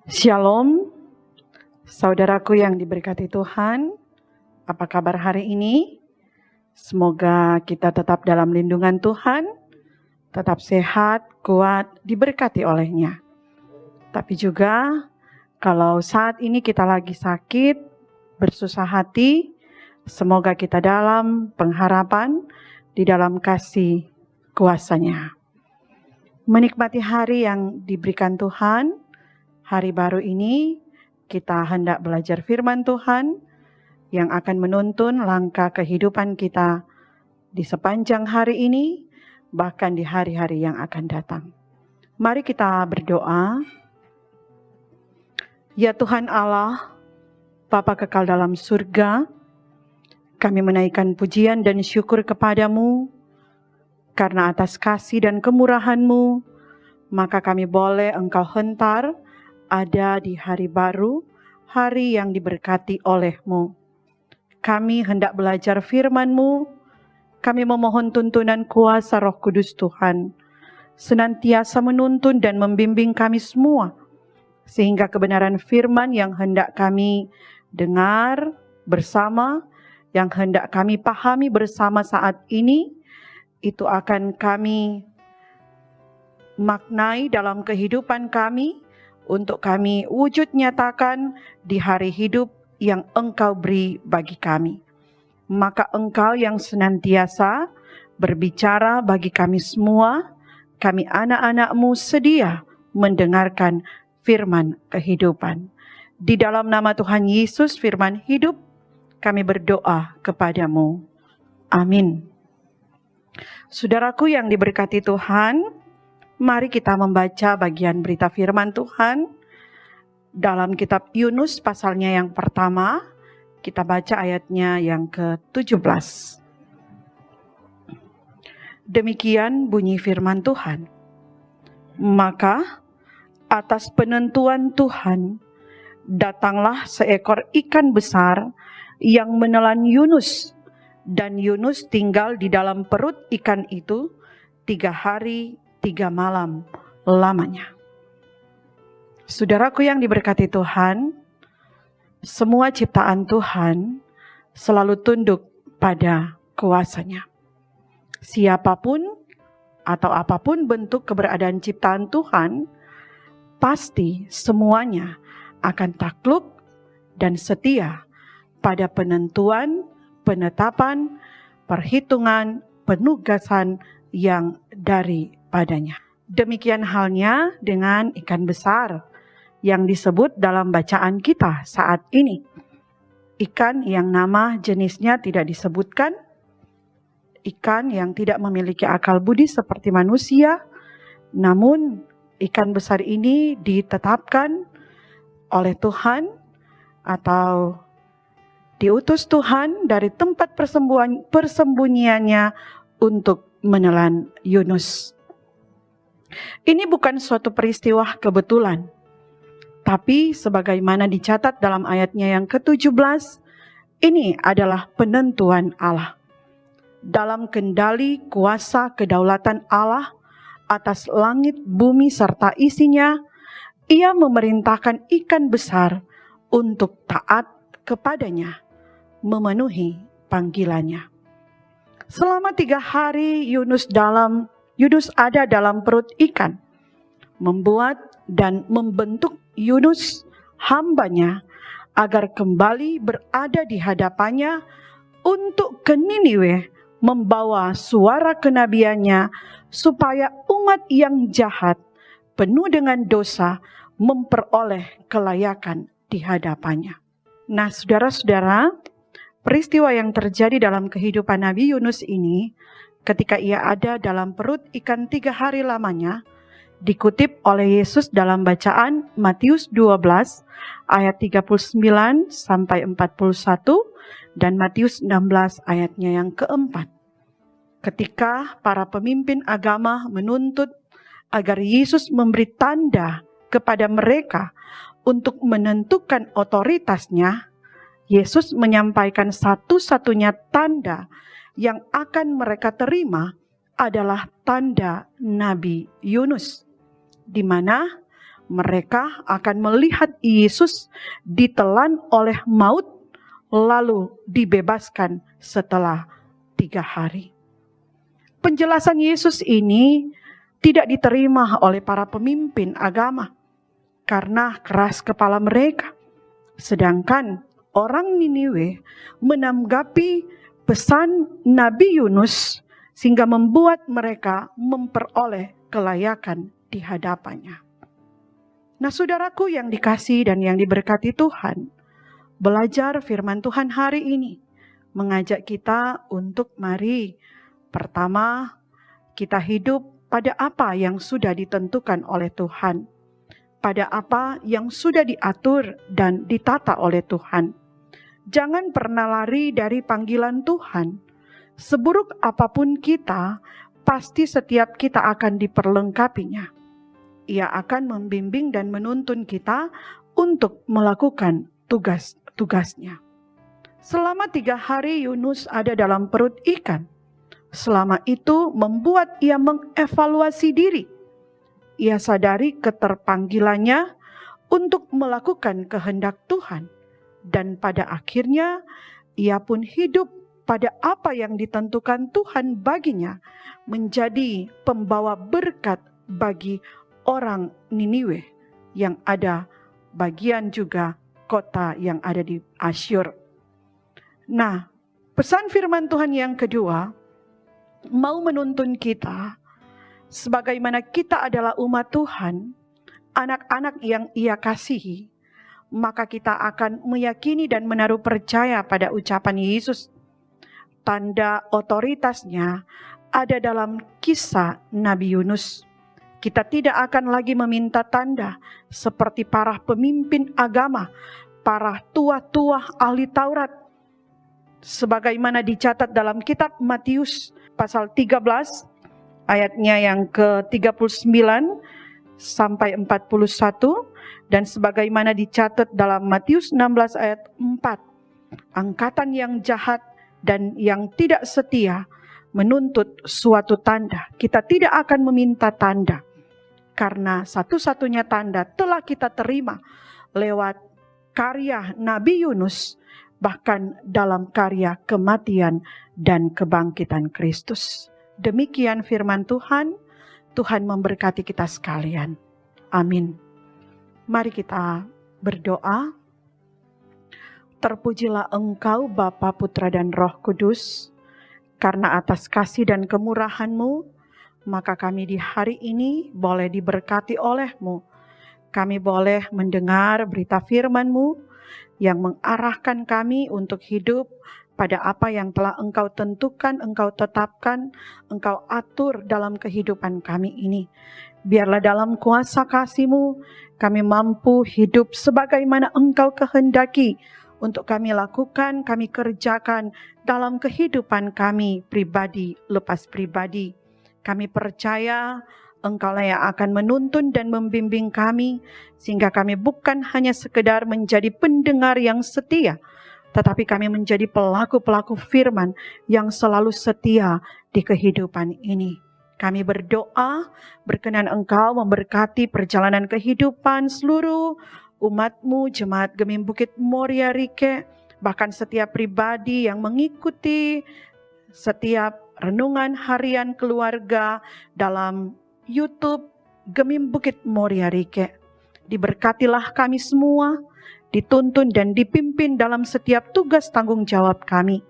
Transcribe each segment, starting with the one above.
Shalom, saudaraku yang diberkati Tuhan. Apa kabar hari ini? Semoga kita tetap dalam lindungan Tuhan, tetap sehat, kuat, diberkati oleh-Nya. Tapi juga kalau saat ini kita lagi sakit, bersusah hati, semoga kita dalam pengharapan, di dalam kasih kuasa-Nya. Menikmati hari yang diberikan Tuhan. Hari baru ini kita hendak belajar firman Tuhan yang akan menuntun langkah kehidupan kita di sepanjang hari ini, bahkan di hari-hari yang akan datang. Mari kita berdoa. Ya Tuhan Allah, Bapa kekal dalam surga, kami menaikkan pujian dan syukur kepadamu, karena atas kasih dan kemurahan-Mu, maka kami boleh Engkau hentar ada di hari baru, hari yang diberkati oleh-Mu. Kami hendak belajar firman-Mu, kami memohon tuntunan kuasa Roh Kudus Tuhan, senantiasa menuntun dan membimbing kami semua, sehingga kebenaran firman yang hendak kami dengar bersama, yang hendak kami pahami bersama saat ini, itu akan kami maknai dalam kehidupan kami, untuk kami wujud nyatakan di hari hidup yang Engkau beri bagi kami. Maka Engkau yang senantiasa berbicara bagi kami semua, kami anak-anak-Mu sedia mendengarkan firman kehidupan. Di dalam nama Tuhan Yesus firman hidup, kami berdoa kepadamu. Amin. Saudaraku yang diberkati Tuhan, mari kita membaca bagian berita firman Tuhan dalam kitab Yunus pasalnya yang pertama. Kita baca ayatnya yang ke-17. Demikian bunyi firman Tuhan. Maka atas penentuan Tuhan datanglah seekor ikan besar yang menelan Yunus, dan Yunus tinggal di dalam perut ikan itu 3 hari 3 malam lamanya. Saudaraku yang diberkati Tuhan, semua ciptaan Tuhan selalu tunduk pada kuasa-Nya. Siapapun atau apapun bentuk keberadaan ciptaan Tuhan, pasti semuanya akan takluk dan setia pada penentuan, penetapan, perhitungan, penugasan yang daripadanya. Demikian halnya dengan ikan besar yang disebut dalam bacaan kita saat ini. Ikan yang nama jenisnya tidak disebutkan, ikan yang tidak memiliki akal budi seperti manusia, namun ikan besar ini ditetapkan oleh Tuhan atau diutus Tuhan dari tempat persembunyiannya untuk menelan Yunus. Ini bukan suatu peristiwa kebetulan, tapi sebagaimana dicatat dalam ayatnya yang ke-17, ini adalah penentuan Allah. Dalam kendali kuasa kedaulatan Allah atas langit, bumi, serta isinya, Ia memerintahkan ikan besar untuk taat kepadanya, memenuhi panggilannya. Selama 3 hari Yunus ada dalam perut ikan, membuat dan membentuk Yunus hambanya agar kembali berada di hadapannya untuk ke Niniwe membawa suara kenabiannya supaya umat yang jahat penuh dengan dosa memperoleh kelayakan di hadapannya. Nah, saudara-saudara, peristiwa yang terjadi dalam kehidupan Nabi Yunus ini ketika ia ada dalam perut ikan 3 hari lamanya dikutip oleh Yesus dalam bacaan Matius 12 ayat 39 sampai 41 dan Matius 16 ayatnya yang keempat. Ketika para pemimpin agama menuntut agar Yesus memberi tanda kepada mereka untuk menentukan otoritasnya, Yesus menyampaikan satu-satunya tanda yang akan mereka terima adalah tanda Nabi Yunus, di mana Mereka akan melihat Yesus ditelan oleh maut, lalu dibebaskan setelah 3 hari. Penjelasan Yesus ini tidak diterima oleh para pemimpin agama karena keras kepala mereka. Sedangkan orang Niniwe menanggapi pesan Nabi Yunus sehingga membuat mereka memperoleh kelayakan di hadapannya. Nah, saudaraku yang dikasihi dan yang diberkati Tuhan, belajar firman Tuhan hari ini mengajak kita untuk mari pertama kita hidup pada apa yang sudah ditentukan oleh Tuhan, pada apa yang sudah diatur dan ditata oleh Tuhan. Jangan pernah lari dari panggilan Tuhan. Seburuk apapun kita, pasti setiap kita akan diperlengkapinya. Ia akan membimbing dan menuntun kita untuk melakukan tugas-tugasnya. Selama 3 hari Yunus ada dalam perut ikan. Selama itu membuat ia mengevaluasi diri. Ia sadari keterpanggilannya untuk melakukan kehendak Tuhan. Dan pada akhirnya ia pun hidup pada apa yang ditentukan Tuhan baginya, menjadi pembawa berkat bagi orang Niniwe yang ada bagian juga kota yang ada di Asyur. Nah, pesan firman Tuhan yang kedua mau menuntun kita, sebagaimana kita adalah umat Tuhan, anak-anak yang Ia kasihi, maka kita akan meyakini dan menaruh percaya pada ucapan Yesus. Tanda otoritasnya ada dalam kisah Nabi Yunus. Kita tidak akan lagi meminta tanda seperti para pemimpin agama, para tua-tua ahli Taurat, sebagaimana dicatat dalam kitab Matius pasal 13 ayatnya yang ke-39 sampai 41, dan sebagaimana dicatat dalam Matius 16 ayat 4. Angkatan yang jahat dan yang tidak setia menuntut suatu tanda. Kita tidak akan meminta tanda, karena satu-satunya tanda telah kita terima lewat karya Nabi Yunus, bahkan dalam karya kematian dan kebangkitan Kristus. Demikian firman Tuhan. Tuhan memberkati kita sekalian. Amin. Mari kita berdoa. Terpujilah Engkau Bapa, Putra dan Roh Kudus, karena atas kasih dan kemurahan-Mu, maka kami di hari ini boleh diberkati oleh-Mu. Kami boleh mendengar berita firman-Mu yang mengarahkan kami untuk hidup pada apa yang telah Engkau tentukan, Engkau tetapkan, Engkau atur dalam kehidupan kami ini. Biarlah dalam kuasa kasih-Mu kami mampu hidup sebagaimana Engkau kehendaki untuk kami lakukan, kami kerjakan dalam kehidupan kami pribadi lepas pribadi. Kami percaya Engkaulah yang akan menuntun dan membimbing kami, sehingga kami bukan hanya sekedar menjadi pendengar yang setia, tetapi kami menjadi pelaku-pelaku firman yang selalu setia di kehidupan ini. Kami berdoa, berkenan Engkau memberkati perjalanan kehidupan seluruh umat-Mu, Jemaat Gemim Bukit Moria Rike, bahkan setiap pribadi yang mengikuti setiap renungan harian keluarga dalam YouTube Gemim Bukit Moria Rike. Diberkatilah kami semua, dituntun dan dipimpin dalam setiap tugas tanggung jawab kami.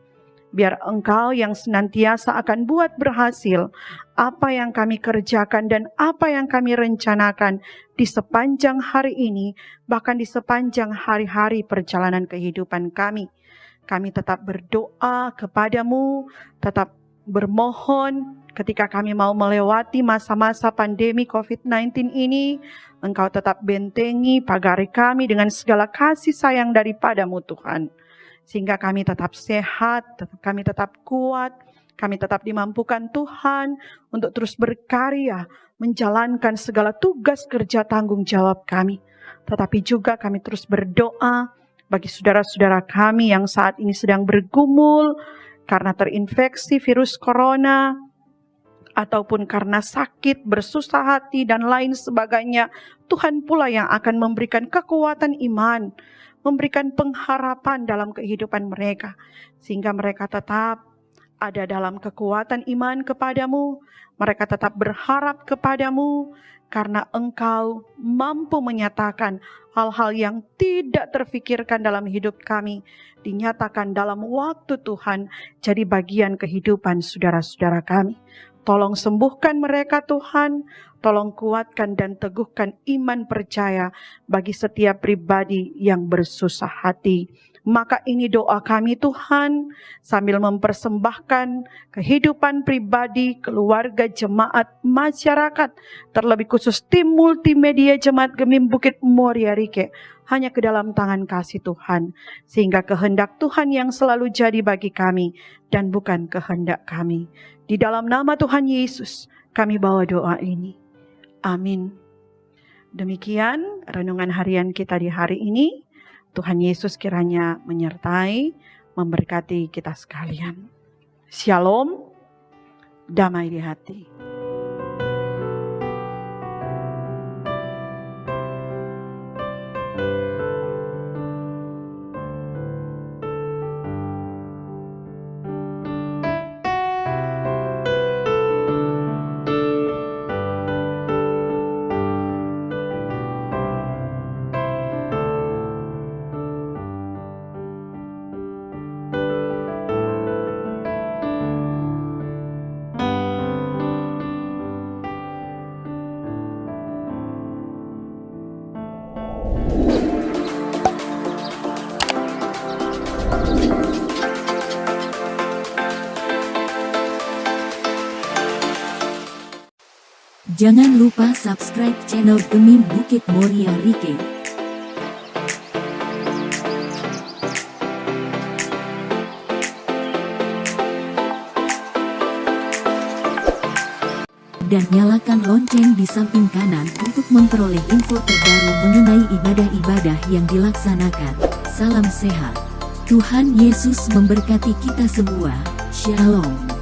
Biar Engkau yang senantiasa akan buat berhasil apa yang kami kerjakan dan apa yang kami rencanakan di sepanjang hari ini, bahkan di sepanjang hari-hari perjalanan kehidupan kami. Kami tetap berdoa kepadamu, tetap bermohon ketika kami mau melewati masa-masa pandemi COVID-19 ini, Engkau tetap bentengi pagari kami dengan segala kasih sayang daripadamu Tuhan. Sehingga kami tetap sehat, kami tetap kuat, kami tetap dimampukan Tuhan untuk terus berkarya, menjalankan segala tugas kerja tanggung jawab kami. Tetapi juga kami terus berdoa bagi saudara-saudara kami yang saat ini sedang bergumul karena terinfeksi virus corona, ataupun karena sakit, bersusah hati, dan lain sebagainya, Tuhan pula yang akan memberikan kekuatan iman, memberikan pengharapan dalam kehidupan mereka, sehingga mereka tetap ada dalam kekuatan iman kepadamu, mereka tetap berharap kepadamu, karena Engkau mampu menyatakan hal-hal yang tidak terfikirkan dalam hidup kami, dinyatakan dalam waktu Tuhan, jadi bagian kehidupan saudara-saudara kami. Tolong sembuhkan mereka Tuhan, tolong kuatkan dan teguhkan iman percaya bagi setiap pribadi yang bersusah hati. Maka ini doa kami Tuhan, sambil mempersembahkan kehidupan pribadi, keluarga, jemaat, masyarakat, terlebih khusus tim multimedia Jemaat Gemim Bukit Moria Rike, hanya ke dalam tangan kasih Tuhan, sehingga kehendak Tuhan yang selalu jadi bagi kami, dan bukan kehendak kami. Di dalam nama Tuhan Yesus, kami bawa doa ini. Amin. Demikian renungan harian kita di hari ini. Tuhan Yesus kiranya menyertai, memberkati kita sekalian. Shalom, damai di hati. Jangan lupa subscribe channel Gemim Bukit Moria Rike. Dan nyalakan lonceng di samping kanan untuk memperoleh info terbaru mengenai ibadah-ibadah yang dilaksanakan. Salam sehat. Tuhan Yesus memberkati kita semua. Shalom.